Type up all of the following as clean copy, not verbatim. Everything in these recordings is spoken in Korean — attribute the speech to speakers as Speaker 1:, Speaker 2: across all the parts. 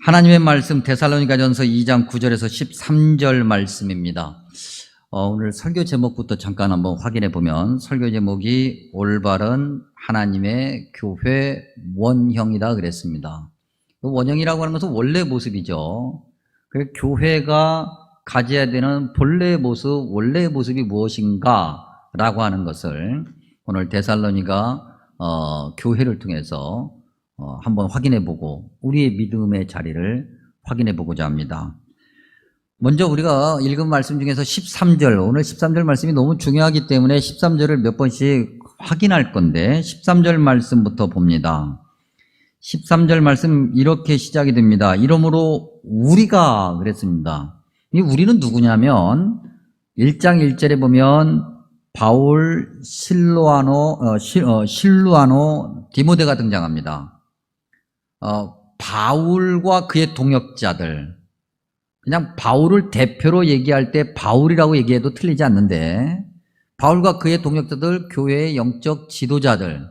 Speaker 1: 하나님의 말씀 데살로니가전서 2장 9절에서 13절 말씀입니다. 오늘 설교 제목부터 잠깐 한번 확인해 보면 설교 제목이 올바른 하나님의 교회 원형이다 그랬습니다. 원형이라고 하는 것은 원래 모습이죠. 그래서 교회가 가져야 되는 본래의 모습, 원래의 모습이 무엇인가 라고 하는 것을 오늘 데살로니가 교회를 통해서 한번 확인해 보고 우리의 믿음의 자리를 확인해 보고자 합니다. 먼저 우리가 읽은 말씀 중에서 13절, 오늘 13절 말씀이 너무 중요하기 때문에 13절을 몇 번씩 확인할 건데 13절 말씀부터 봅니다. 13절 말씀 이렇게 시작이 됩니다. 이러므로 우리가 그랬습니다. 이 우리는 누구냐면 1장 1절에 보면 바울, 실루아노, 디모데가 등장합니다. 바울과 그의 동역자들, 그냥 바울을 대표로 얘기할 때 바울이라고 얘기해도 틀리지 않는데 바울과 그의 동역자들, 교회의 영적 지도자들,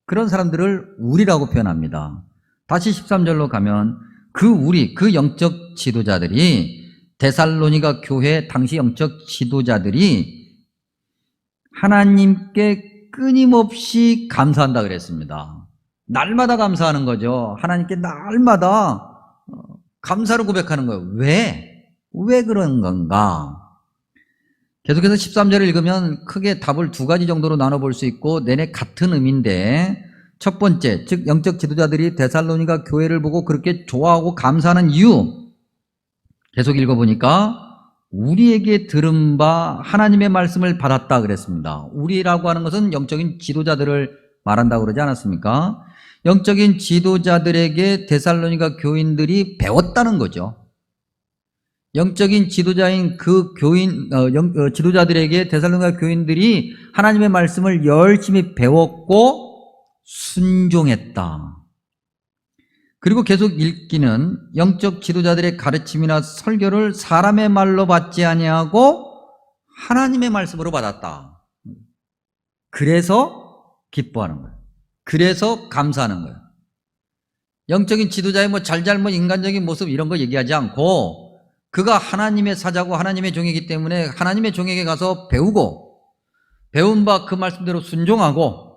Speaker 1: 그런 사람들을 우리라고 표현합니다. 다시 13절로 가면 그 영적 지도자들이 데살로니가 교회 당시 영적 지도자들이 하나님께 끊임없이 감사한다 그랬습니다. 날마다 감사하는 거죠. 하나님께 날마다 감사를 고백하는 거예요. 왜 그런 건가? 계속해서 13절을 읽으면 크게 답을 두 가지 정도로 나눠볼 수 있고 내내 같은 의미인데 첫 번째, 즉 영적 지도자들이 데살로니가 교회를 보고 그렇게 좋아하고 감사하는 이유, 계속 읽어보니까 우리에게 들은 바 하나님의 말씀을 받았다 그랬습니다. 우리라고 하는 것은 영적인 지도자들을 말한다고 그러지 않았습니까? 영적인 지도자들에게 데살로니가 교인들이 배웠다는 거죠. 영적인 지도자인 그 지도자들에게 데살로니가 교인들이 하나님의 말씀을 열심히 배웠고 순종했다. 그리고 계속 읽기는 영적 지도자들의 가르침이나 설교를 사람의 말로 받지 아니하고 하나님의 말씀으로 받았다. 그래서 기뻐하는 거예요. 그래서 감사하는 거예요. 영적인 지도자의 잘잘못 인간적인 모습 이런 거 얘기하지 않고 그가 하나님의 사자고 하나님의 종이기 때문에 하나님의 종에게 가서 배우고 배운 바 그 말씀대로 순종하고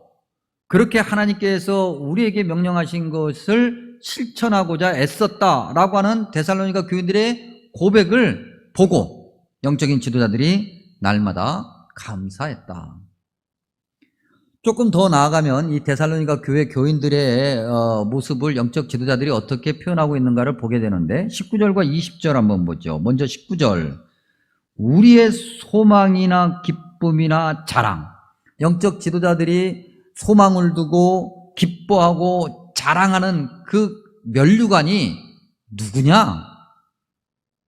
Speaker 1: 그렇게 하나님께서 우리에게 명령하신 것을 실천하고자 애썼다라고 하는 데살로니가 교인들의 고백을 보고 영적인 지도자들이 날마다 감사했다. 조금 더 나아가면 이 데살로니가 교회 교인들의 모습을 영적 지도자들이 어떻게 표현하고 있는가를 보게 되는데 19절과 20절 한번 보죠. 먼저 19절, 우리의 소망이나 기쁨이나 자랑. 영적 지도자들이 소망을 두고 기뻐하고 자랑하는 그 면류관이 누구냐?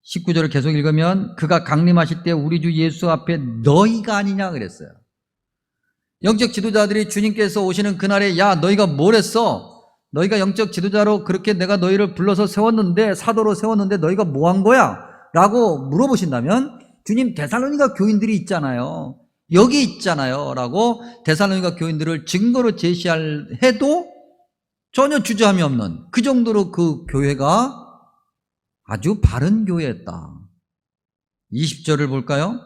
Speaker 1: 19절을 계속 읽으면 그가 강림하실 때 우리 주 예수 앞에 너희가 아니냐 그랬어요. 영적 지도자들이 주님께서 오시는 그날에 야 너희가 뭘 했어? 너희가 영적 지도자로 그렇게 내가 너희를 불러서 세웠는데 사도로 세웠는데 너희가 뭐 한 거야? 라고 물어보신다면 주님 데살로니가 교인들이 있잖아요. 여기 있잖아요. 라고 데살로니가 교인들을 증거로 제시해도 전혀 주저함이 없는 그 정도로 그 교회가 아주 바른 교회였다. 20절을 볼까요?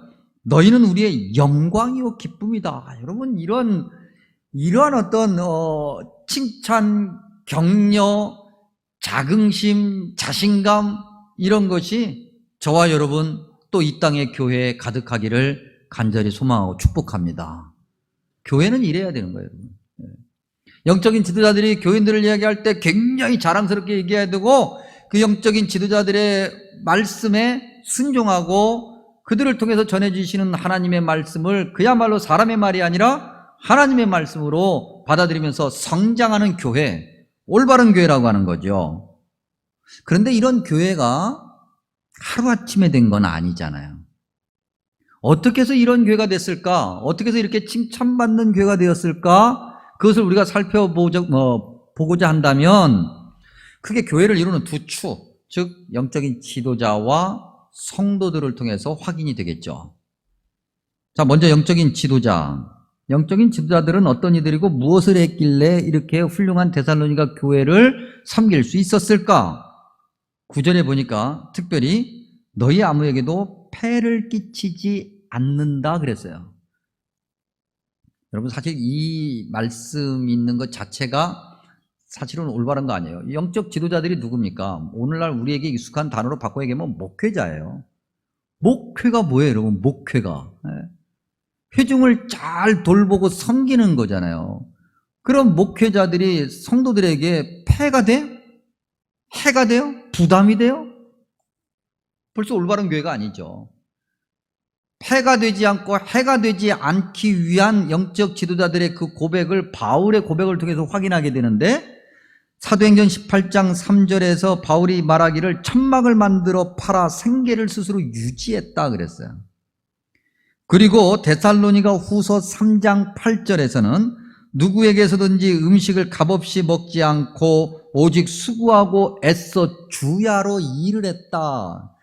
Speaker 1: 너희는 우리의 영광이요 기쁨이다. 여러분 이런 어떤 칭찬, 격려, 자긍심, 자신감 이런 것이 저와 여러분 또 이 땅의 교회에 가득하기를 간절히 소망하고 축복합니다. 교회는 이래야 되는 거예요. 여러분. 영적인 지도자들이 교인들을 이야기할 때 굉장히 자랑스럽게 얘기해야 되고 그 영적인 지도자들의 말씀에 순종하고 그들을 통해서 전해주시는 하나님의 말씀을 그야말로 사람의 말이 아니라 하나님의 말씀으로 받아들이면서 성장하는 교회, 올바른 교회라고 하는 거죠. 그런데 이런 교회가 하루아침에 된 건 아니잖아요. 어떻게 해서 이런 교회가 됐을까? 어떻게 해서 이렇게 칭찬받는 교회가 되었을까? 그것을 우리가 보고자 한다면 크게 교회를 이루는 두 축, 즉 영적인 지도자와 성도들을 통해서 확인이 되겠죠. 자, 먼저 영적인 지도자. 영적인 지도자들은 어떤 이들이고 무엇을 했길래 이렇게 훌륭한 데살로니가 교회를 섬길 수 있었을까? 9절에 보니까 특별히 너희 아무에게도 폐를 끼치지 않는다 그랬어요. 여러분 사실 이 말씀 있는 것 자체가 사실은 올바른 거 아니에요. 영적 지도자들이 누굽니까? 오늘날 우리에게 익숙한 단어로 바꿔 얘기하면 목회자예요. 목회가 뭐예요, 여러분? 목회가. 회중을 잘 돌보고 섬기는 거잖아요. 그럼 목회자들이 성도들에게 폐가 돼? 해가 돼요? 부담이 돼요? 벌써 올바른 교회가 아니죠. 폐가 되지 않고 해가 되지 않기 위한 영적 지도자들의 그 고백을 바울의 고백을 통해서 확인하게 되는데 사도행전 18장 3절에서 바울이 말하기를 천막을 만들어 팔아 생계를 스스로 유지했다 그랬어요. 그리고 데살로니가 후서 3장 8절에서는 누구에게서든지 음식을 값없이 먹지 않고 오직 수고하고 애써 주야로 일을 했다.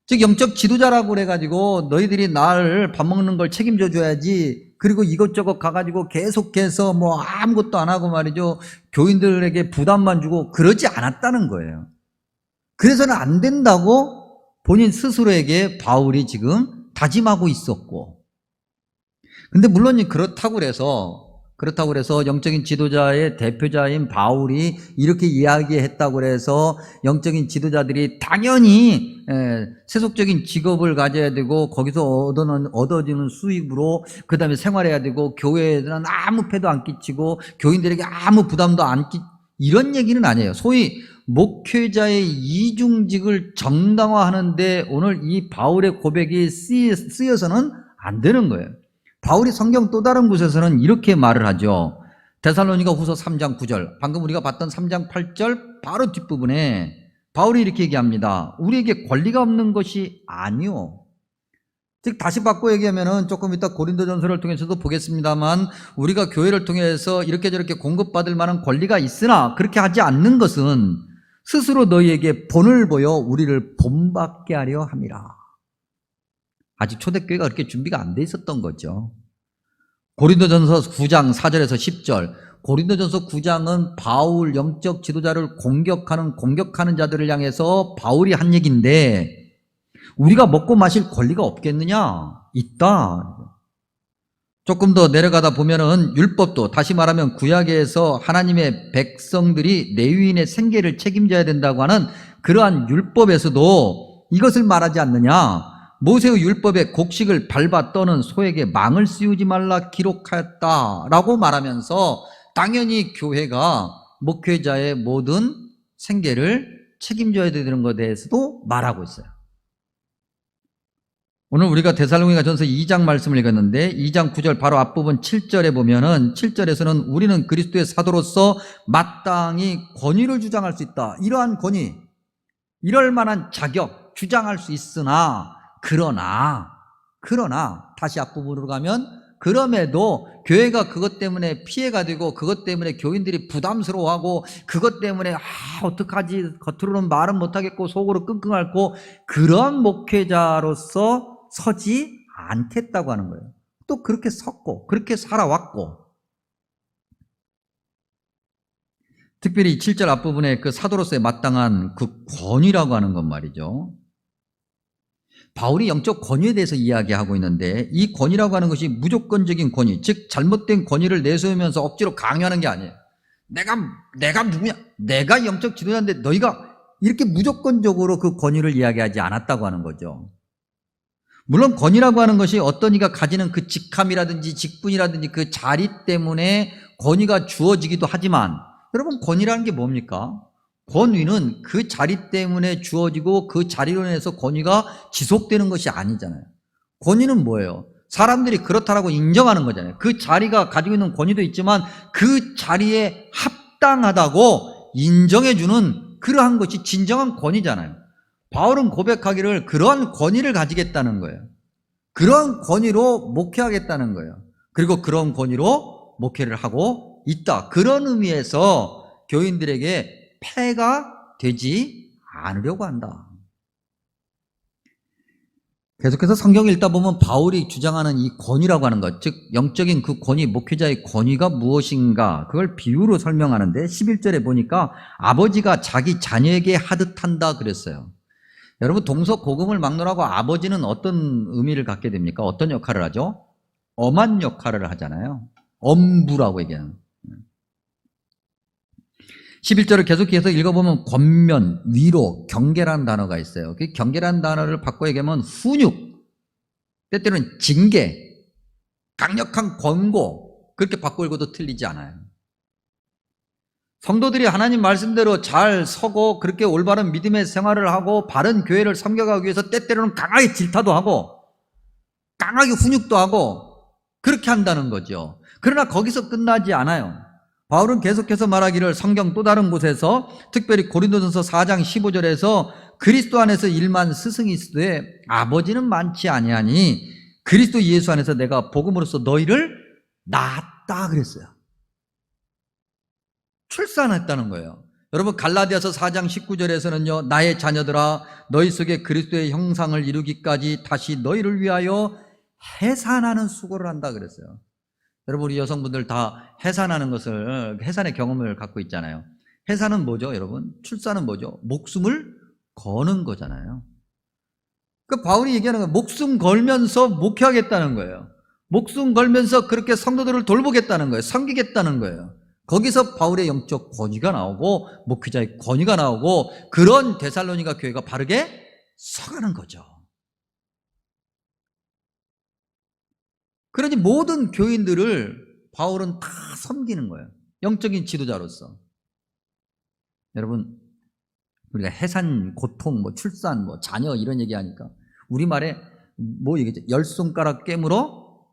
Speaker 1: 즉 영적 지도자라고 그래가지고 너희들이 나를 밥 먹는 걸 책임져 줘야지, 그리고 이것저것 가가지고 계속해서 뭐 아무것도 안 하고 말이죠, 교인들에게 부담만 주고 그러지 않았다는 거예요. 그래서는 안 된다고 본인 스스로에게 바울이 지금 다짐하고 있었고, 근데 물론 그렇다고 그래서 영적인 지도자의 대표자인 바울이 이렇게 이야기했다고 해서 영적인 지도자들이 당연히 세속적인 직업을 가져야 되고 거기서 얻어지는 수익으로 그 다음에 생활해야 되고 교회에는 아무 폐도 안 끼치고 교인들에게 아무 부담도 안 끼, 이런 얘기는 아니에요. 소위 목회자의 이중직을 정당화하는데 오늘 이 바울의 고백이 쓰여서는 안 되는 거예요. 바울이 성경 또 다른 곳에서는 이렇게 말을 하죠. 데살로니가 후서 3장 9절, 방금 우리가 봤던 3장 8절 바로 뒷부분에 바울이 이렇게 얘기합니다. 우리에게 권리가 없는 것이 아니요. 즉 다시 바꿔 얘기하면은 조금 이따 고린도전서를 통해서도 보겠습니다만 우리가 교회를 통해서 이렇게 저렇게 공급받을 만한 권리가 있으나 그렇게 하지 않는 것은 스스로 너희에게 본을 보여 우리를 본받게 하려 함이라. 아직 초대교회가 그렇게 준비가 안 돼 있었던 거죠. 고린도전서 9장 4절에서 10절, 고린도전서 9장은 바울 영적 지도자를 공격하는 자들을 향해서 바울이 한 얘기인데 우리가 먹고 마실 권리가 없겠느냐? 있다. 조금 더 내려가다 보면은 율법도, 다시 말하면 구약에서 하나님의 백성들이 레위인의 생계를 책임져야 된다고 하는 그러한 율법에서도 이것을 말하지 않느냐? 모세의 율법에 곡식을 밟아 떠는 소에게 망을 씌우지 말라 기록하였다라고 말하면서 당연히 교회가 목회자의 모든 생계를 책임져야 되는 것에 대해서도 말하고 있어요. 오늘 우리가 데살로니가 전서 2장 말씀을 읽었는데 2장 9절 바로 앞부분 7절에 보면은 7절에서는 우리는 그리스도의 사도로서 마땅히 권위를 주장할 수 있다. 이러한 권위, 이럴 만한 자격 주장할 수 있으나 그러나 다시 앞부분으로 가면 그럼에도 교회가 그것 때문에 피해가 되고 그것 때문에 교인들이 부담스러워하고 그것 때문에 어떡하지, 겉으로는 말은 못하겠고 속으로 끙끙 앓고 그런 목회자로서 서지 않겠다고 하는 거예요. 또 그렇게 섰고 그렇게 살아왔고, 특별히 7절 앞부분에 그 사도로서의 마땅한 그 권위라고 하는 것 말이죠. 바울이 영적 권위에 대해서 이야기하고 있는데 이 권위라고 하는 것이 무조건적인 권위, 즉 잘못된 권위를 내세우면서 억지로 강요하는 게 아니에요. 내가 누구냐? 내가 영적 지도자인데 너희가, 이렇게 무조건적으로 그 권위를 이야기하지 않았다고 하는 거죠. 물론 권위라고 하는 것이 어떤 이가 가지는 그 직함이라든지 직분이라든지 그 자리 때문에 권위가 주어지기도 하지만, 여러분 권위라는 게 뭡니까? 권위는 그 자리 때문에 주어지고 그 자리로 인해서 권위가 지속되는 것이 아니잖아요. 권위는 뭐예요? 사람들이 그렇다라고 인정하는 거잖아요. 그 자리가 가지고 있는 권위도 있지만 그 자리에 합당하다고 인정해주는 그러한 것이 진정한 권위잖아요. 바울은 고백하기를 그러한 권위를 가지겠다는 거예요. 그러한 권위로 목회하겠다는 거예요. 그리고 그런 권위로 목회를 하고 있다. 그런 의미에서 교인들에게 폐가 되지 않으려고 한다. 계속해서 성경을 읽다 보면 바울이 주장하는 이 권위라고 하는 것, 즉 영적인 그 권위, 목회자의 권위가 무엇인가, 그걸 비유로 설명하는데 11절에 보니까 아버지가 자기 자녀에게 하듯 한다 그랬어요. 여러분, 동서고금을 막론하고 아버지는 어떤 의미를 갖게 됩니까? 어떤 역할을 하죠? 엄한 역할을 하잖아요. 엄부라고 얘기하는. 11절을 계속해서 읽어보면 권면, 위로, 경계라는 단어가 있어요. 그 경계라는 단어를 바꿔 얘기하면 훈육, 때때로는 징계, 강력한 권고, 그렇게 바꿔 읽어도 틀리지 않아요. 성도들이 하나님 말씀대로 잘 서고 그렇게 올바른 믿음의 생활을 하고 바른 교회를 섬겨가기 위해서 때때로는 강하게 질타도 하고 강하게 훈육도 하고 그렇게 한다는 거죠. 그러나 거기서 끝나지 않아요. 바울은 계속해서 말하기를 성경 또 다른 곳에서 특별히 고린도전서 4장 15절에서 그리스도 안에서 일만 스승이 있으되 아버지는 많지 아니하니 그리스도 예수 안에서 내가 복음으로써 너희를 낳았다 그랬어요. 출산했다는 거예요. 여러분, 갈라디아서 4장 19절에서는요, 나의 자녀들아 너희 속에 그리스도의 형상을 이루기까지 다시 너희를 위하여 해산하는 수고를 한다 그랬어요. 여러분, 우리 여성분들 다 해산하는 것을, 해산의 경험을 갖고 있잖아요. 해산은 뭐죠, 여러분? 출산은 뭐죠? 목숨을 거는 거잖아요. 그 바울이 얘기하는 건 목숨 걸면서 목회하겠다는 거예요. 목숨 걸면서 그렇게 성도들을 돌보겠다는 거예요. 섬기겠다는 거예요. 거기서 바울의 영적 권위가 나오고 목회자의 권위가 나오고 그런 데살로니가 교회가 바르게 서가는 거죠. 그러니 모든 교인들을 바울은 다 섬기는 거예요. 영적인 지도자로서. 여러분, 우리가 해산, 고통, 출산, 자녀 이런 얘기하니까 우리말에 뭐 얘기죠? 10손가락 깨물어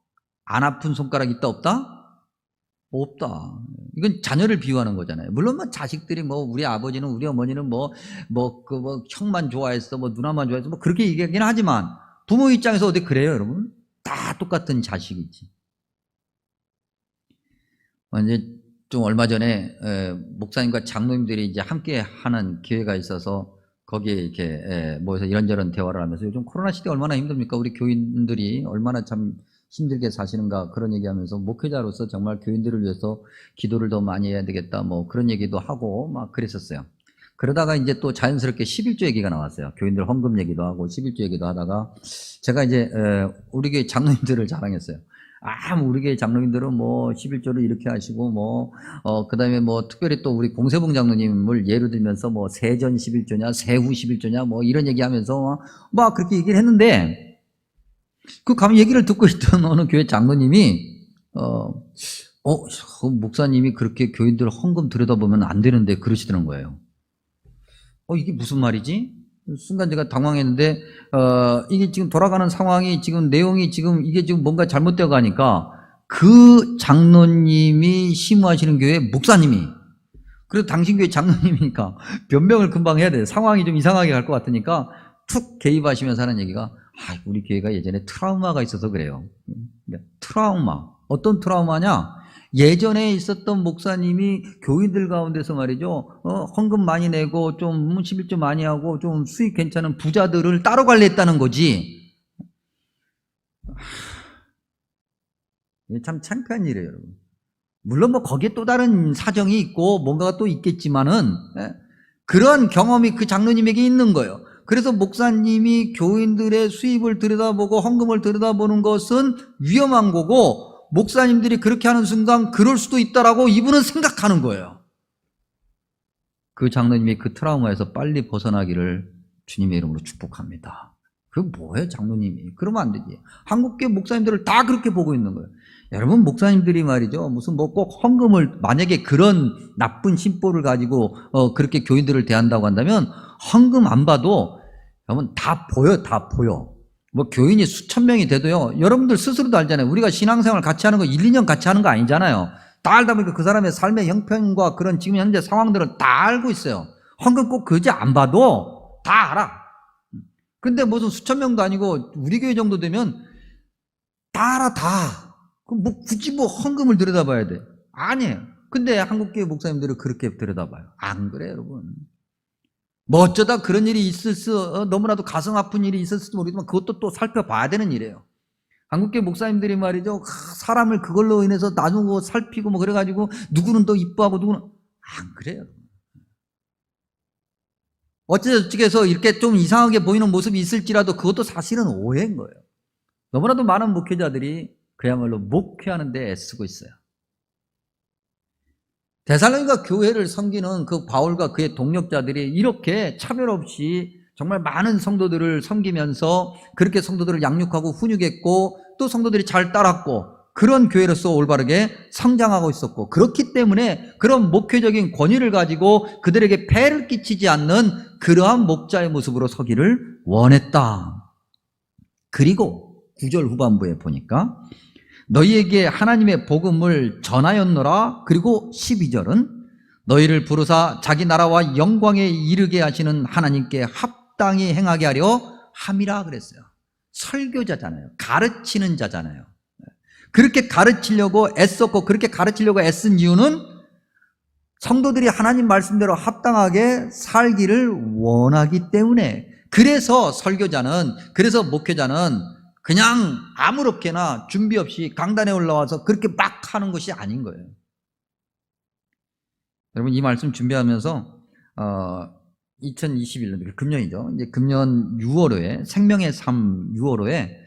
Speaker 1: 안 아픈 손가락 있다 없다? 없다. 이건 자녀를 비유하는 거잖아요. 물론 자식들이 우리 아버지는 우리 어머니는 형만 좋아했어, 누나만 좋아했어, 그렇게 얘기하긴 하지만 부모 입장에서 어디 그래요, 여러분? 다 똑같은 자식이지. 이제 좀 얼마 전에 목사님과 장로님들이 이제 함께 하는 기회가 있어서 거기에 이렇게 모여서 이런저런 대화를 하면서 요즘 코로나 시대 얼마나 힘듭니까? 우리 교인들이 얼마나 참 힘들게 사시는가 그런 얘기하면서 목회자로서 정말 교인들을 위해서 기도를 더 많이 해야 되겠다 그런 얘기도 하고 막 그랬었어요. 그러다가 이제 또 자연스럽게 11조 얘기가 나왔어요. 교인들 헌금 얘기도 하고 11조 얘기도 하다가 제가 이제 우리 교회 장로님들을 자랑했어요. 우리 교회 장로님들은 11조를 이렇게 하시고 그 다음에 특별히 또 우리 공세봉 장로님을 예로 들면서 세전 11조냐 세후 11조냐 이런 얘기 하면서 막 그렇게 얘기를 했는데 그 가면 얘기를 듣고 있던 어느 교회 장로님이 목사님이 그렇게 교인들 헌금 들여다보면 안 되는데 그러시더는 거예요. 이게 무슨 말이지? 순간 제가 당황했는데 이게 지금 돌아가는 상황이 지금 내용이 지금 이게 지금 뭔가 잘못되어 가니까 그 장로님이 심무하시는 교회 목사님이 그래도 당신 교회 장로님이니까 변명을 금방 해야 돼요. 상황이 좀 이상하게 갈 것 같으니까 툭 개입하시면서 하는 얘기가 우리 교회가 예전에 트라우마가 있어서 그래요. 트라우마. 어떤 트라우마냐? 예전에 있었던 목사님이 교인들 가운데서 말이죠. 헌금 많이 내고 좀 11조 많이 하고 좀 수익 괜찮은 부자들을 따로 관리했다는 거지. 참 창피한 일이에요, 여러분. 물론 거기에 또 다른 사정이 있고 뭔가가 또 있겠지만은 그런 경험이 그 장로님에게 있는 거예요. 그래서 목사님이 교인들의 수입을 들여다보고 헌금을 들여다보는 것은 위험한 거고 목사님들이 그렇게 하는 순간 그럴 수도 있다라고 이분은 생각하는 거예요. 그 장로님이 그 트라우마에서 빨리 벗어나기를 주님의 이름으로 축복합니다. 그게 뭐예요, 장로님이? 그러면 안 되지. 한국교회 목사님들을 다 그렇게 보고 있는 거예요. 여러분, 목사님들이 말이죠. 무슨 꼭 헌금을 만약에 그런 나쁜 심보를 가지고 그렇게 교인들을 대한다고 한다면 헌금 안 봐도 여러분 다 보여, 다 보여. 교인이 수천 명이 돼도요. 여러분들 스스로도 알잖아요. 우리가 신앙생활 같이 하는 거 1, 2년 같이 하는 거 아니잖아요. 다 알다 보니까 그 사람의 삶의 형편과 그런 지금 현재 상황들은 다 알고 있어요. 헌금 꼭 그지 안 봐도 다 알아. 근데 무슨 수천 명도 아니고 우리 교회 정도 되면 다 알아, 다. 그럼 굳이 헌금을 들여다봐야 돼? 아니에요. 근데 한국교회 목사님들은 그렇게 들여다봐요. 안 그래요, 여러분. 뭐 어쩌다 그런 일이 너무나도 가슴 아픈 일이 있었을지 모르지만 그것도 또 살펴봐야 되는 일이에요. 한국계 목사님들이 말이죠, 사람을 그걸로 인해서 나누고 살피고 뭐 그래가지고 누구는 또 이뻐하고 누구는 안 그래요. 어찌저찌 해서 이렇게 좀 이상하게 보이는 모습이 있을지라도 그것도 사실은 오해인 거예요. 너무나도 많은 목회자들이 그야말로 목회하는 데 애쓰고 있어요. 데살로니가 교회를 섬기는 그 바울과 그의 동력자들이 이렇게 차별 없이 정말 많은 성도들을 섬기면서 그렇게 성도들을 양육하고 훈육했고 또 성도들이 잘 따랐고 그런 교회로서 올바르게 성장하고 있었고, 그렇기 때문에 그런 목회적인 권위를 가지고 그들에게 폐를 끼치지 않는 그러한 목자의 모습으로 서기를 원했다. 그리고 9절 후반부에 보니까 너희에게 하나님의 복음을 전하였노라. 그리고 12절은 너희를 부르사 자기 나라와 영광에 이르게 하시는 하나님께 합당히 행하게 하려 함이라 그랬어요. 설교자잖아요. 가르치는 자잖아요. 그렇게 가르치려고 애썼고 그렇게 가르치려고 애쓴 이유는 성도들이 하나님 말씀대로 합당하게 살기를 원하기 때문에, 그래서 설교자는, 그래서 목회자는 그냥 아무렇게나 준비 없이 강단에 올라와서 그렇게 막 하는 것이 아닌 거예요. 여러분, 이 말씀 준비하면서 2021년 금년이죠. 이제 금년 6월호에 생명의 삶 6월호에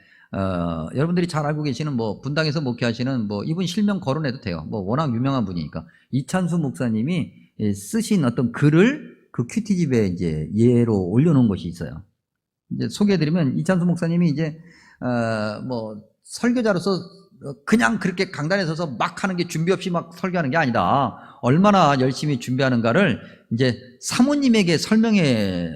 Speaker 1: 여러분들이 잘 알고 계시는 뭐 분당에서 목회하시는 뭐 이분 실명 거론해도 돼요. 뭐 워낙 유명한 분이니까 이찬수 목사님이 쓰신 어떤 글을 그 큐티집에 이제 예로 올려놓은 것이 있어요. 이제 소개해드리면 이찬수 목사님이 이제 뭐 설교자로서 그냥 그렇게 강단에 서서 막 하는 게 준비 없이 막 설교하는 게 아니다. 얼마나 열심히 준비하는가를 이제 사모님에게 설명해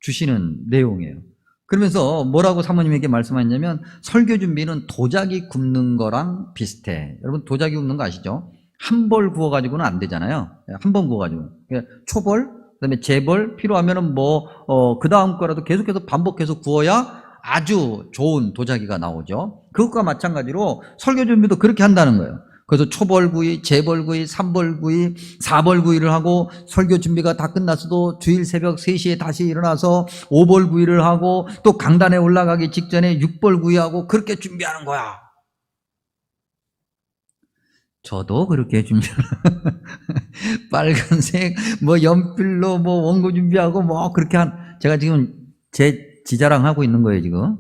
Speaker 1: 주시는 내용이에요. 그러면서 뭐라고 사모님에게 말씀하셨냐면, 설교 준비는 도자기 굽는 거랑 비슷해. 여러분, 도자기 굽는 거 아시죠? 한 벌 구워가지고는 안 되잖아요. 한 번 구워가지고. 초벌, 그 다음에 재벌, 필요하면은 그 다음 거라도 계속해서 반복해서 구워야 아주 좋은 도자기가 나오죠. 그것과 마찬가지로 설교 준비도 그렇게 한다는 거예요. 그래서 초벌구이, 재벌구이, 3벌구이, 4벌구이를 하고 설교 준비가 다 끝났어도 주일 새벽 3시에 다시 일어나서 5벌구이를 하고 또 강단에 올라가기 직전에 6벌구이하고 그렇게 준비하는 거야. 저도 그렇게 준비하는 빨간색 뭐 연필로 뭐 원고 준비하고 뭐 그렇게 제가 지금 제 지자랑하고 있는 거예요 지금.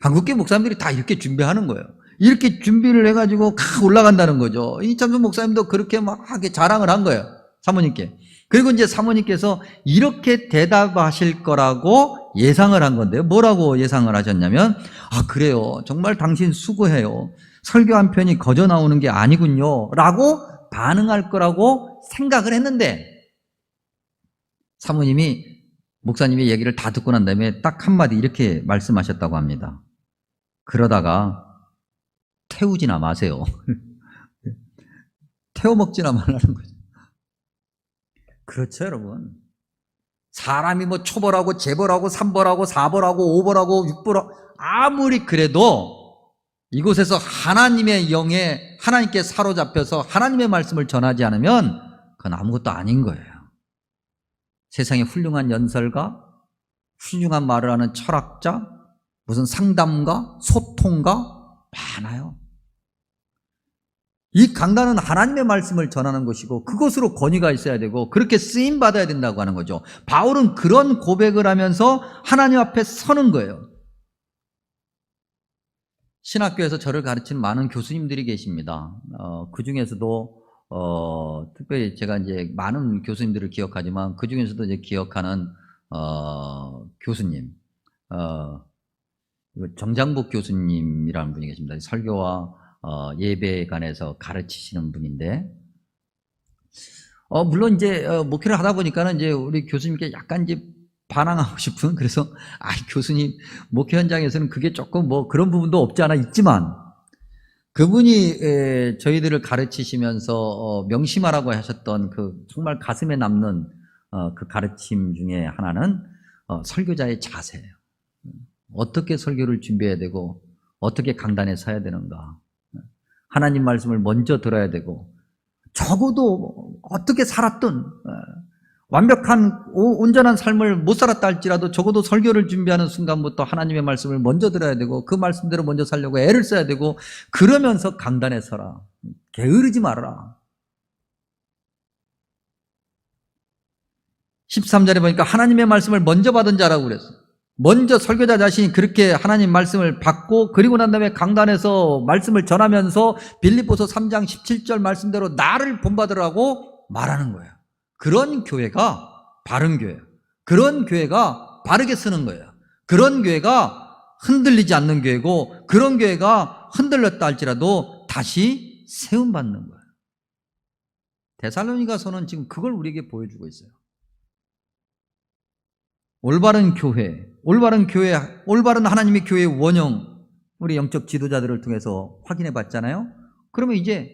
Speaker 1: 한국계 목사님들이 다 이렇게 준비하는 거예요. 이렇게 준비를 해가지고 올라간다는 거죠. 이찬수 목사님도 그렇게 막 자랑을 한 거예요, 사모님께. 그리고 이제 사모님께서 이렇게 대답하실 거라고 예상을 한 건데요. 뭐라고 예상을 하셨냐면, 그래요, 정말 당신 수고해요, 설교 한 편이 거저 나오는 게 아니군요 라고 반응할 거라고 생각을 했는데, 사모님이 목사님의 얘기를 다 듣고 난 다음에 딱 한마디 이렇게 말씀하셨다고 합니다. 그러다가 태우지나 마세요. 태워 먹지나 말라는 거죠. 그렇죠, 여러분. 사람이 뭐 초벌하고 재벌하고 3벌하고 4벌하고 5벌하고 6벌하고 아무리 그래도 이곳에서 하나님의 영에 하나님께 사로잡혀서 하나님의 말씀을 전하지 않으면 그건 아무것도 아닌 거예요. 세상에 훌륭한 연설가, 훌륭한 말을 하는 철학자, 무슨 상담가, 소통가 많아요. 이 강단은 하나님의 말씀을 전하는 것이고 그것으로 권위가 있어야 되고 그렇게 쓰임 받아야 된다고 하는 거죠. 바울은 그런 고백을 하면서 하나님 앞에 서는 거예요. 신학교에서 저를 가르치는 많은 교수님들이 계십니다. 그 중에서도 특별히 제가 이제 많은 교수님들을 기억하지만 그 중에서도 이제 기억하는 교수님, 정장복 교수님이라는 분이 계십니다. 설교와 예배관에서 가르치시는 분인데, 물론 이제 목회를 하다 보니까는 이제 우리 교수님께 약간 이제 반항하고 싶은, 그래서 교수님 목회 현장에서는 그게 조금 뭐 그런 부분도 없지 않아 있지만, 그분이 저희들을 가르치시면서 명심하라고 하셨던 그 정말 가슴에 남는 그 가르침 중에 하나는 설교자의 자세예요. 어떻게 설교를 준비해야 되고 어떻게 강단에 서야 되는가, 하나님 말씀을 먼저 들어야 되고 적어도 어떻게 살았든 완벽한 온전한 삶을 못 살았다 할지라도 적어도 설교를 준비하는 순간부터 하나님의 말씀을 먼저 들어야 되고 그 말씀대로 먼저 살려고 애를 써야 되고 그러면서 강단에 서라. 게으르지 말아라. 13절에 보니까 하나님의 말씀을 먼저 받은 자라고 그랬어요. 먼저 설교자 자신이 그렇게 하나님 말씀을 받고 그리고 난 다음에 강단에서 말씀을 전하면서 빌립보서 3장 17절 말씀대로 나를 본받으라고 말하는 거예요. 그런 교회가 바른 교회예요. 그런 교회가 바르게 쓰는 거예요. 그런 교회가 흔들리지 않는 교회고 그런 교회가 흔들렸다 할지라도 다시 세움받는 거예요. 데살로니가서는 지금 그걸 우리에게 보여주고 있어요. 올바른 교회, 올바른 하나님의 교회의 원형, 우리 영적 지도자들을 통해서 확인해 봤잖아요. 그러면 이제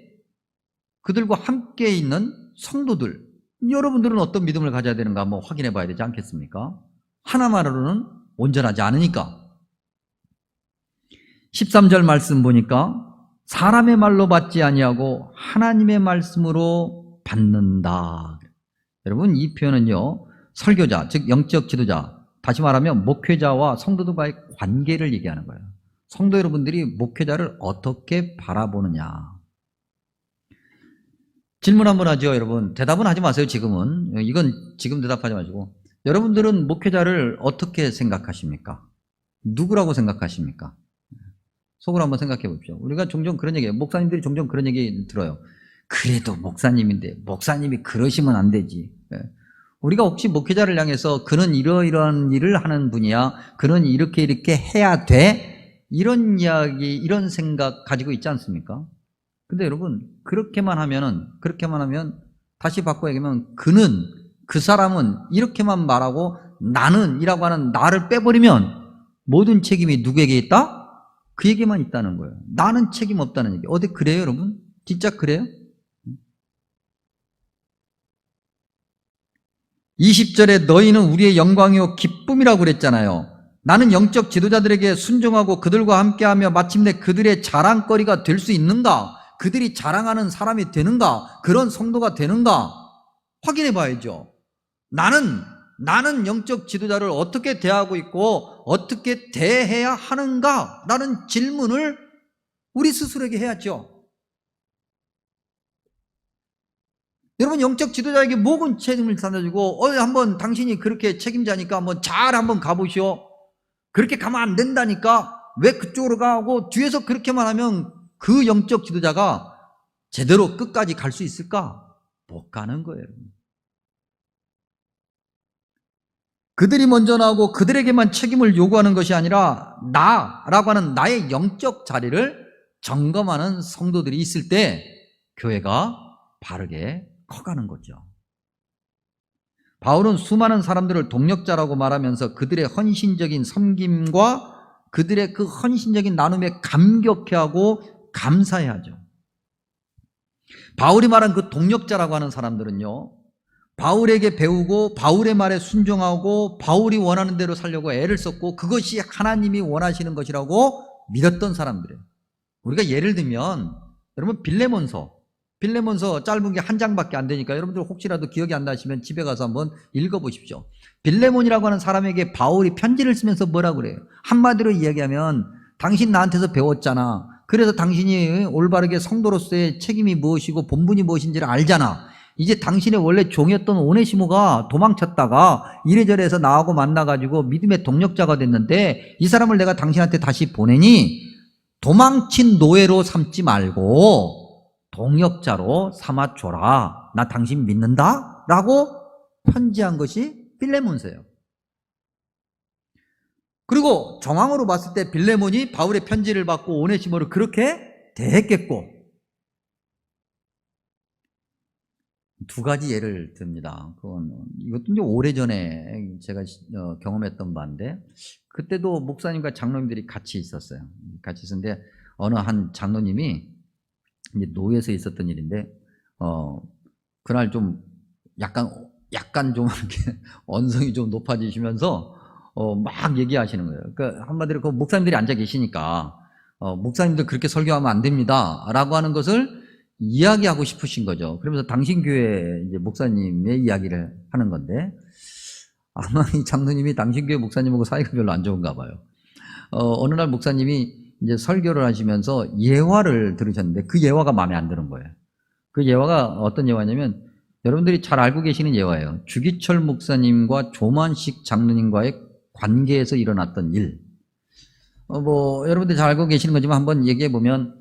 Speaker 1: 그들과 함께 있는 성도들, 여러분들은 어떤 믿음을 가져야 되는가 한번 확인해 봐야 되지 않겠습니까? 하나만으로는 온전하지 않으니까. 13절 말씀 보니까 사람의 말로 받지 아니하고 하나님의 말씀으로 받는다. 여러분, 이 표현은요, 설교자, 즉 영적 지도자, 다시 말하면 목회자와 성도들과의 관계를 얘기하는 거예요. 성도 여러분들이 목회자를 어떻게 바라보느냐. 질문 한번 하죠, 여러분. 대답은 하지 마세요, 지금은. 이건 지금 대답하지 마시고. 여러분들은 목회자를 어떻게 생각하십니까? 누구라고 생각하십니까? 속으로 한번 생각해 보십시오. 우리가 종종 그런 얘기해요. 목사님들이 종종 그런 얘기 들어요. 그래도 목사님인데 목사님이 그러시면 안 되지. 우리가 혹시 목회자를 향해서 그는 이러이러한 일을 하는 분이야, 그는 이렇게 해야 돼, 이런 이야기, 이런 생각 가지고 있지 않습니까? 근데 여러분, 그렇게만 하면 다시 바꿔 얘기하면 그 사람은 이렇게만 말하고 나는 이라고 하는 나를 빼버리면 모든 책임이 누구에게 있다? 그에게만 있다는 거예요. 나는 책임 없다는 얘기. 어디 그래요, 여러분? 진짜 그래요? 20절에 너희는 우리의 영광이요 기쁨이라고 그랬잖아요. 나는 영적 지도자들에게 순종하고 그들과 함께하며 마침내 그들의 자랑거리가 될 수 있는가? 그들이 자랑하는 사람이 되는가? 그런 성도가 되는가? 확인해 봐야죠. 나는 영적 지도자를 어떻게 대하고 있고 어떻게 대해야 하는가? 라는 질문을 우리 스스로에게 해야죠. 여러분, 영적 지도자에게 목은 책임을 던져주고 한번 당신이 그렇게 책임자니까 한번 가보시오. 그렇게 가면 안 된다니까 왜 그쪽으로 가고 뒤에서 그렇게만 하면 그 영적 지도자가 제대로 끝까지 갈 수 있을까? 못 가는 거예요. 그들이 먼저 나오고 그들에게만 책임을 요구하는 것이 아니라 나라고 하는 나의 영적 자리를 점검하는 성도들이 있을 때 교회가 바르게 커가는 거죠. 바울은 수많은 사람들을 동력자라고 말하면서 그들의 헌신적인 섬김과 그들의 그 헌신적인 나눔에 감격해하고 감사해하죠. 바울이 말한 그 동력자라고 하는 사람들은요, 바울에게 배우고 바울의 말에 순종하고 바울이 원하는 대로 살려고 애를 썼고 그것이 하나님이 원하시는 것이라고 믿었던 사람들이에요. 우리가 예를 들면 여러분, 빌레몬서 짧은 게 한 장밖에 안 되니까 여러분들 혹시라도 기억이 안 나시면 집에 가서 한번 읽어보십시오. 빌레몬이라고 하는 사람에게 바울이 편지를 쓰면서 뭐라고 그래요? 한마디로 이야기하면 당신 나한테서 배웠잖아. 그래서 당신이 올바르게 성도로서의 책임이 무엇이고 본분이 무엇인지를 알잖아. 이제 당신의 원래 종이었던 오네시모가 도망쳤다가 이래저래 해서 나하고 만나가지고 믿음의 동력자가 됐는데 이 사람을 내가 당신한테 다시 보내니 도망친 노예로 삼지 말고 동역자로 삼아줘라. 나 당신 믿는다? 라고 편지한 것이 빌레몬서예요. 그리고 정황으로 봤을 때 빌레몬이 바울의 편지를 받고 오네시모를 그렇게 대했겠고, 두 가지 예를 듭니다. 이것도 이제 오래전에 제가 경험했던 바인데, 그때도 목사님과 장로님들이 같이 있었어요. 같이 있었는데 어느 한 장로님이 이제 노예에서 있었던 일인데, 그날 좀 약간 좀 이렇게 언성이 좀 높아지시면서 막 얘기하시는 거예요. 그러니까 한마디로 그 목사님들이 앉아 계시니까 목사님들 그렇게 설교하면 안 됩니다 라고 하는 것을 이야기하고 싶으신 거죠. 그러면서 당신 교회 이제 목사님의 이야기를 하는 건데, 아마 이 장로님이 당신 교회 목사님하고 사이가 별로 안 좋은가 봐요. 어느 날 목사님이 이제 설교를 하시면서 예화를 들으셨는데 그 예화가 마음에 안 드는 거예요. 그 예화가 어떤 예화냐면, 여러분들이 잘 알고 계시는 예화예요. 주기철 목사님과 조만식 장로님과의 관계에서 일어났던 일. 여러분들이 잘 알고 계시는 거지만 한번 얘기해 보면,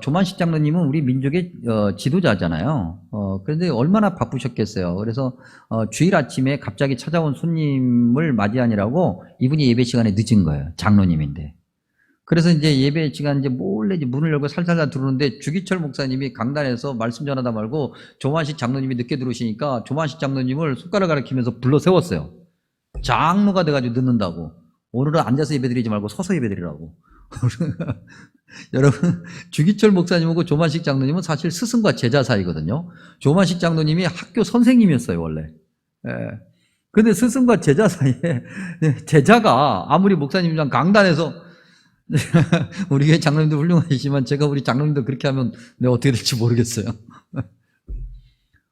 Speaker 1: 조만식 장로님은 우리 민족의 지도자잖아요. 그런데 얼마나 바쁘셨겠어요. 그래서 주일 아침에 갑자기 찾아온 손님을 맞이하느라고 이분이 예배 시간에 늦은 거예요. 장로님인데. 그래서 이제 예배 시간 이제 몰래 이제 문을 열고 살살살 들어오는데, 주기철 목사님이 강단에서 말씀 전하다 말고 조만식 장로님이 늦게 들어오시니까 조만식 장로님을 손가락 가리키면서 불러 세웠어요. 장로가 돼가지고 늦는다고. 오늘은 앉아서 예배드리지 말고 서서 예배드리라고. 여러분, 주기철 목사님하고 조만식 장로님은 사실 스승과 제자 사이거든요. 조만식 장로님이 학교 선생님이었어요, 원래. 예. 근데 스승과 제자 사이에 제자가 아무리 목사님이랑 강단에서 우리 교회 장로님도 훌륭하시지만 제가 우리 장로님도 그렇게 하면 내가 어떻게 될지 모르겠어요.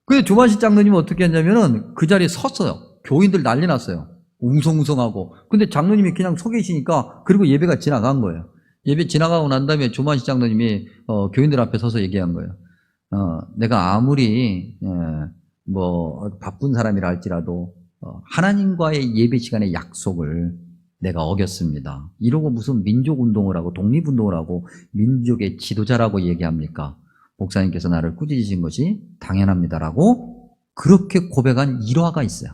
Speaker 1: 근데 조만식 장로님은 어떻게 했냐면은 그 자리에 섰어요. 교인들 난리 났어요. 웅성웅성하고. 근데 장로님이 그냥 서 계시니까, 그리고 예배가 지나간 거예요. 예배 지나가고 난 다음에 조만식 장로님이 교인들 앞에 서서 얘기한 거예요. 내가 아무리 바쁜 사람이라 할지라도 하나님과의 예배 시간의 약속을 내가 어겼습니다. 이러고 무슨 민족운동을 하고 독립운동을 하고 민족의 지도자라고 얘기합니까? 목사님께서 나를 꾸짖으신 것이 당연합니다라고 그렇게 고백한 일화가 있어요.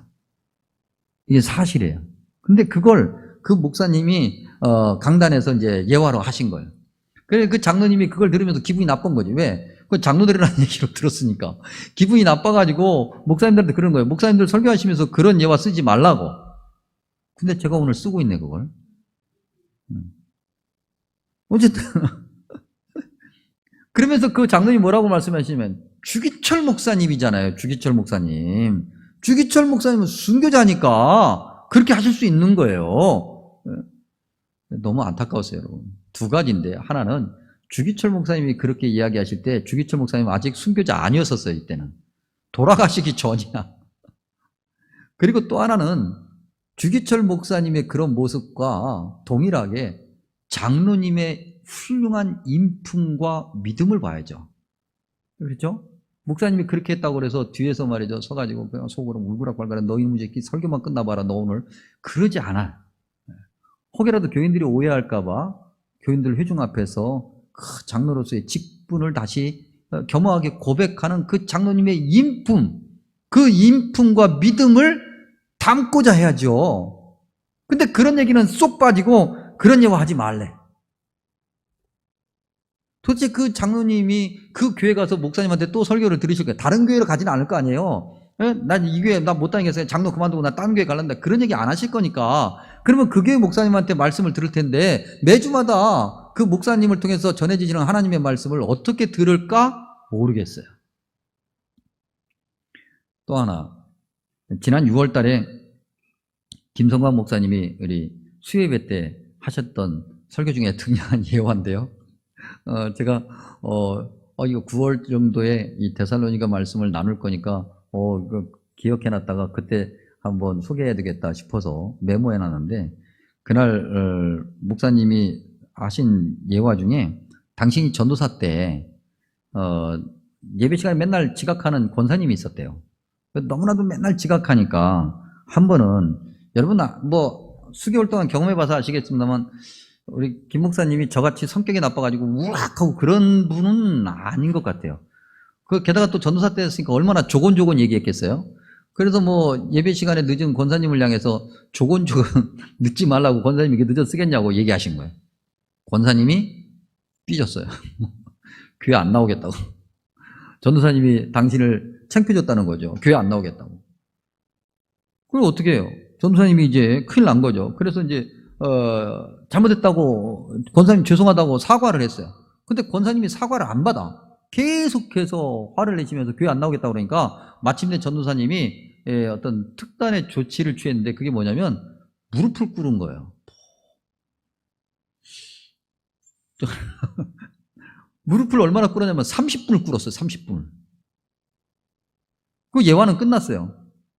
Speaker 1: 이게 사실이에요. 근데 그걸 그 목사님이 강단에서 이제 예화로 하신 거예요. 그래서 그 장로님이 그걸 들으면서 기분이 나쁜 거지. 왜? 그 장로들이라는 얘기로 들었으니까. 기분이 나빠가지고 목사님들한테 그런 거예요. 목사님들 설교하시면서 그런 예화 쓰지 말라고. 근데 제가 오늘 쓰고 있네, 그걸. 어쨌든. 그러면서 그 장로님이 뭐라고 말씀하시면, 주기철 목사님이잖아요, 주기철 목사님. 주기철 목사님은 순교자니까 그렇게 하실 수 있는 거예요. 너무 안타까웠어요, 여러분. 두 가지인데, 하나는 주기철 목사님이 그렇게 이야기하실 때 주기철 목사님은 아직 순교자 아니었었어요, 이때는. 돌아가시기 전이야. 그리고 또 하나는 주기철 목사님의 그런 모습과 동일하게 장로님의 훌륭한 인품과 믿음을 봐야죠. 그렇죠? 목사님이 그렇게 했다고 그래서 뒤에서 말이죠, 서가지고 그냥 속으로 울그락발그락 너희 무지끼 설교만 끝나봐라 너 오늘, 그러지 않아요. 혹여라도 교인들이 오해할까봐 교인들 회중 앞에서 그 장로로서의 직분을 다시 겸허하게 고백하는 그 장로님의 인품, 그 인품과 믿음을 담고자 해야죠. 근데 그런 얘기는 쏙 빠지고 그런 예화 하지 말래. 도대체 그 장로님이 그 교회 가서 목사님한테 또 설교를 들으실 거예요. 다른 교회로 가지는 않을 거 아니에요. 난 이 교회 나 못 다니겠어요. 장로 그만두고 나 다른 교회 갈란다. 그런 얘기 안 하실 거니까. 그러면 그 교회 목사님한테 말씀을 들을 텐데 매주마다 그 목사님을 통해서 전해지시는 하나님의 말씀을 어떻게 들을까 모르겠어요. 또 하나, 지난 6월 달에 김성광 목사님이 우리 수요예배 때 하셨던 설교 중에 등장한 예화인데요. 제가 이거 9월 정도에 이 데살로니가 말씀을 나눌 거니까 기억해놨다가 그때 한번 소개해야 되겠다 싶어서 메모해놨는데, 그날 목사님이 하신 예화 중에 당신이 전도사 때 예배 시간에 맨날 지각하는 권사님이 있었대요. 너무나도 맨날 지각하니까 한 번은, 여러분 뭐 수개월 동안 경험해봐서 아시겠습니다만 우리 김 목사님이 저같이 성격이 나빠가지고 우악하고 그런 분은 아닌 것 같아요. 게다가 또 전도사 때였으니까 얼마나 조곤조곤 얘기했겠어요. 그래서 뭐 예배 시간에 늦은 권사님을 향해서 조곤조곤 늦지 말라고, 권사님이 이게 늦어 쓰겠냐고 얘기하신 거예요. 권사님이 삐졌어요. 교회 안 나오겠다고. 전도사님이 당신을 창피해줬다는 거죠. 교회 안 나오겠다고. 그럼 어떻게 해요? 전도사님이 이제 큰일 난 거죠. 그래서 이제 잘못했다고 권사님 죄송하다고 사과를 했어요. 근데 권사님이 사과를 안 받아. 계속해서 화를 내시면서 교회 안 나오겠다고 그러니까 마침내 전도사님이 어떤 특단의 조치를 취했는데, 그게 뭐냐면 무릎을 꿇은 거예요. 무릎을 얼마나 꿇었냐면 30분을 꿇었어요. 30분을. 그 예화는 끝났어요.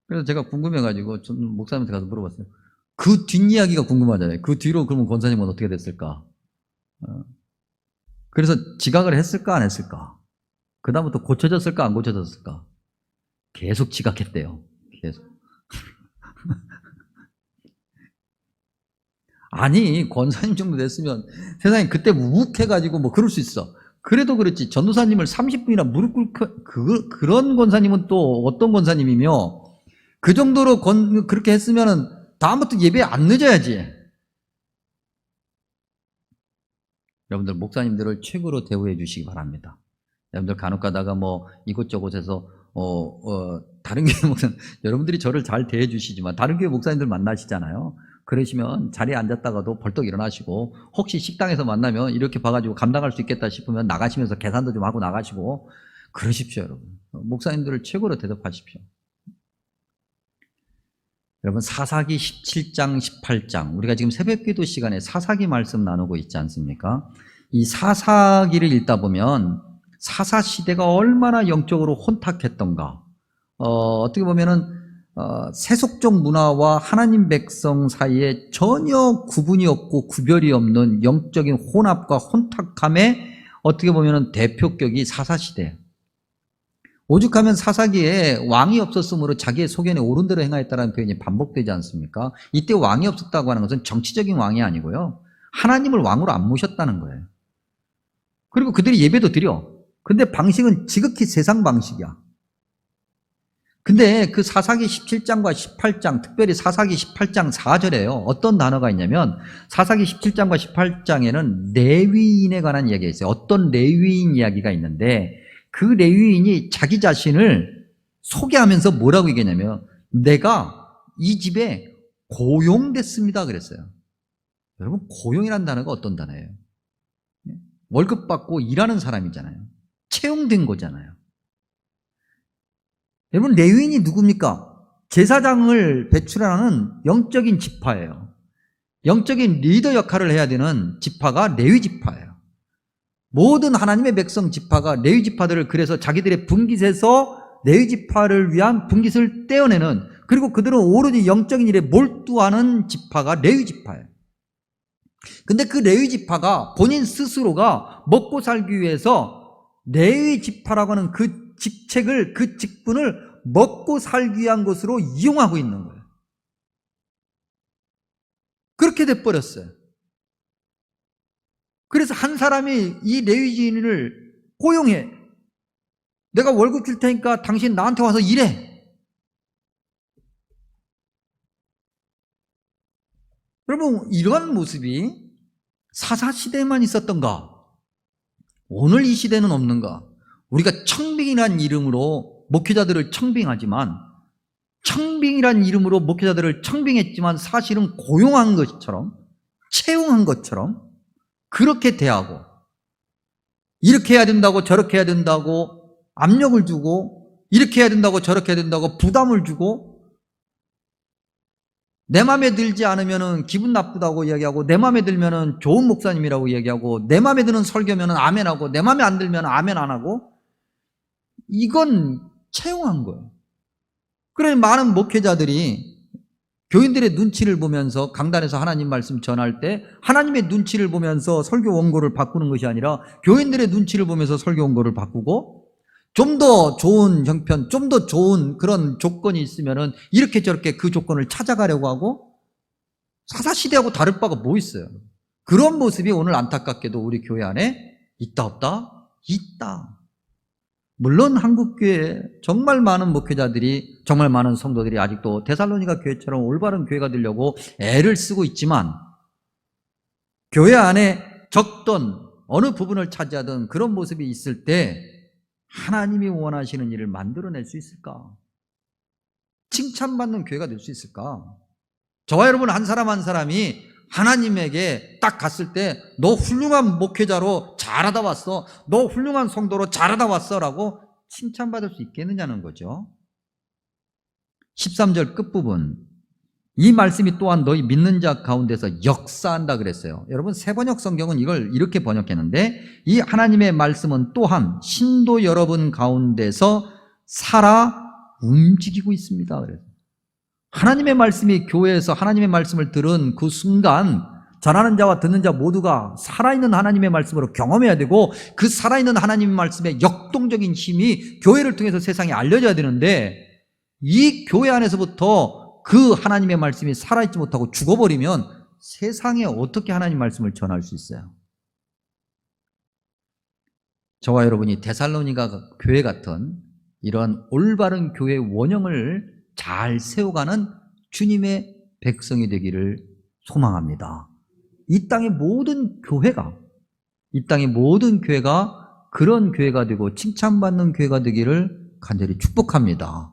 Speaker 1: 그래서 제가 궁금해가지고 전 목사님한테 가서 물어봤어요. 그 뒷이야기가 궁금하잖아요. 그 뒤로 그러면 권사님은 어떻게 됐을까? 그래서 지각을 했을까 안 했을까? 그 다음부터 고쳐졌을까 안 고쳐졌을까? 계속 지각했대요. 계속. 아니 권사님 정도 됐으면 세상에 그때 욱해가지고 뭐 그럴 수 있어. 그래도 그렇지 전도사님을 30분이나 무릎 꿇고 그런 권사님은 또 어떤 권사님이며 그 정도로 그렇게 했으면은 다음부터 예배 안 늦어야지. 여러분들 목사님들을 최고로 대우해 주시기 바랍니다. 여러분들 간혹 가다가 뭐 이곳저곳에서 다른 교회 목사 여러분들이 저를 잘 대해 주시지만 다른 교회 목사님들 만나시잖아요. 그러시면 자리에 앉았다가도 벌떡 일어나시고 혹시 식당에서 만나면 이렇게 봐가지고 감당할 수 있겠다 싶으면 나가시면서 계산도 좀 하고 나가시고 그러십시오. 여러분 목사님들을 최고로 대접하십시오. 여러분 사사기 17장 18장 우리가 지금 새벽기도 시간에 사사기 말씀 나누고 있지 않습니까? 이 사사기를 읽다 보면 사사시대가 얼마나 영적으로 혼탁했던가 어떻게 보면은 세속적 문화와 하나님 백성 사이에 전혀 구분이 없고 구별이 없는 영적인 혼합과 혼탁함의 어떻게 보면 대표격이 사사시대예요. 오죽하면 사사기에 왕이 없었으므로 자기의 소견에 옳은 대로 행하였다는 표현이 반복되지 않습니까? 이때 왕이 없었다고 하는 것은 정치적인 왕이 아니고요. 하나님을 왕으로 안 모셨다는 거예요. 그리고 그들이 예배도 드려. 근데 방식은 지극히 세상 방식이야. 근데 그 사사기 17장과 18장, 특별히 사사기 18장 4절에요. 어떤 단어가 있냐면 사사기 17장과 18장에는 레위인에 관한 이야기가 있어요. 어떤 레위인 이야기가 있는데 그 레위인이 자기 자신을 소개하면서 뭐라고 얘기했냐면 내가 이 집에 고용됐습니다 그랬어요. 여러분 고용이라는 단어가 어떤 단어예요? 월급 받고 일하는 사람이잖아요. 채용된 거잖아요. 여러분 레위인이 누굽니까? 제사장을 배출하는 영적인 지파예요. 영적인 리더 역할을 해야 되는 지파가 레위 지파예요. 모든 하나님의 백성 지파가 레위 지파들을 그래서 자기들의 분깃에서 레위 지파를 위한 분깃을 떼어내는 그리고 그들은 오로지 영적인 일에 몰두하는 지파가 레위 지파예요. 근데 그 레위 지파가 본인 스스로가 먹고 살기 위해서 레위 지파라고 하는 그 직책을 그 직분을 먹고 살기 위한 것으로 이용하고 있는 거예요. 그렇게 돼버렸어요. 그래서 한 사람이 이 레위인을 고용해. 내가 월급 줄 테니까 당신 나한테 와서 일해. 여러분 이러한 모습이 사사시대에만 있었던가? 오늘 이 시대는 없는가? 우리가 청빙이라는 이름으로 목회자들을 청빙하지만 청빙이라는 이름으로 목회자들을 청빙했지만 사실은 고용한 것처럼 채용한 것처럼 그렇게 대하고 이렇게 해야 된다고 저렇게 해야 된다고 압력을 주고 이렇게 해야 된다고 저렇게 해야 된다고 부담을 주고 내 마음에 들지 않으면 기분 나쁘다고 이야기하고 내 마음에 들면 좋은 목사님이라고 이야기하고 내 마음에 드는 설교면 아멘하고 내 마음에 안 들면 아멘 안 하고 이건 채용한 거예요. 그래 많은 목회자들이 교인들의 눈치를 보면서 강단에서 하나님 말씀 전할 때 하나님의 눈치를 보면서 설교 원고를 바꾸는 것이 아니라 교인들의 눈치를 보면서 설교 원고를 바꾸고 좀 더 좋은 형편, 좀 더 좋은 그런 조건이 있으면은 이렇게 저렇게 그 조건을 찾아가려고 하고 사사시대하고 다를 바가 뭐 있어요? 그런 모습이 오늘 안타깝게도 우리 교회 안에 있다 없다? 있다. 물론 한국교회에 정말 많은 목회자들이 정말 많은 성도들이 아직도 데살로니가 교회처럼 올바른 교회가 되려고 애를 쓰고 있지만 교회 안에 적던 어느 부분을 차지하던 그런 모습이 있을 때 하나님이 원하시는 일을 만들어낼 수 있을까? 칭찬받는 교회가 될 수 있을까? 저와 여러분 한 사람 한 사람이 하나님에게 딱 갔을 때 너 훌륭한 목회자로 잘하다 왔어, 너 훌륭한 성도로 잘하다 왔어 라고 칭찬받을 수 있겠느냐는 거죠. 13절 끝부분 이 말씀이 또한 너희 믿는 자 가운데서 역사한다 그랬어요. 여러분 세번역 성경은 이걸 이렇게 번역했는데 이 하나님의 말씀은 또한 신도 여러분 가운데서 살아 움직이고 있습니다. 그래서 하나님의 말씀이 교회에서 하나님의 말씀을 들은 그 순간 전하는 자와 듣는 자 모두가 살아있는 하나님의 말씀으로 경험해야 되고 그 살아있는 하나님의 말씀의 역동적인 힘이 교회를 통해서 세상에 알려져야 되는데 이 교회 안에서부터 그 하나님의 말씀이 살아있지 못하고 죽어버리면 세상에 어떻게 하나님 말씀을 전할 수 있어요? 저와 여러분이 데살로니가 교회 같은 이러한 올바른 교회의 원형을 잘 세워가는 주님의 백성이 되기를 소망합니다. 이 땅의 모든 교회가 그런 교회가 되고 칭찬받는 교회가 되기를 간절히 축복합니다.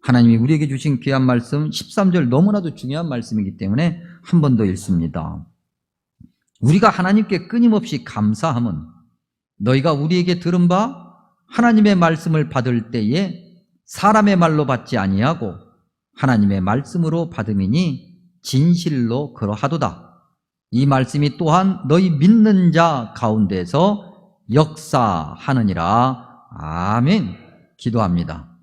Speaker 1: 하나님이 우리에게 주신 귀한 말씀 13절 너무나도 중요한 말씀이기 때문에 한 번 더 읽습니다. 우리가 하나님께 끊임없이 감사함은 너희가 우리에게 들은 바 하나님의 말씀을 받을 때에 사람의 말로 받지 아니하고 하나님의 말씀으로 받음이니 진실로 그러하도다. 이 말씀이 또한 너희 믿는 자 가운데서 역사하느니라. 아멘. 기도합니다.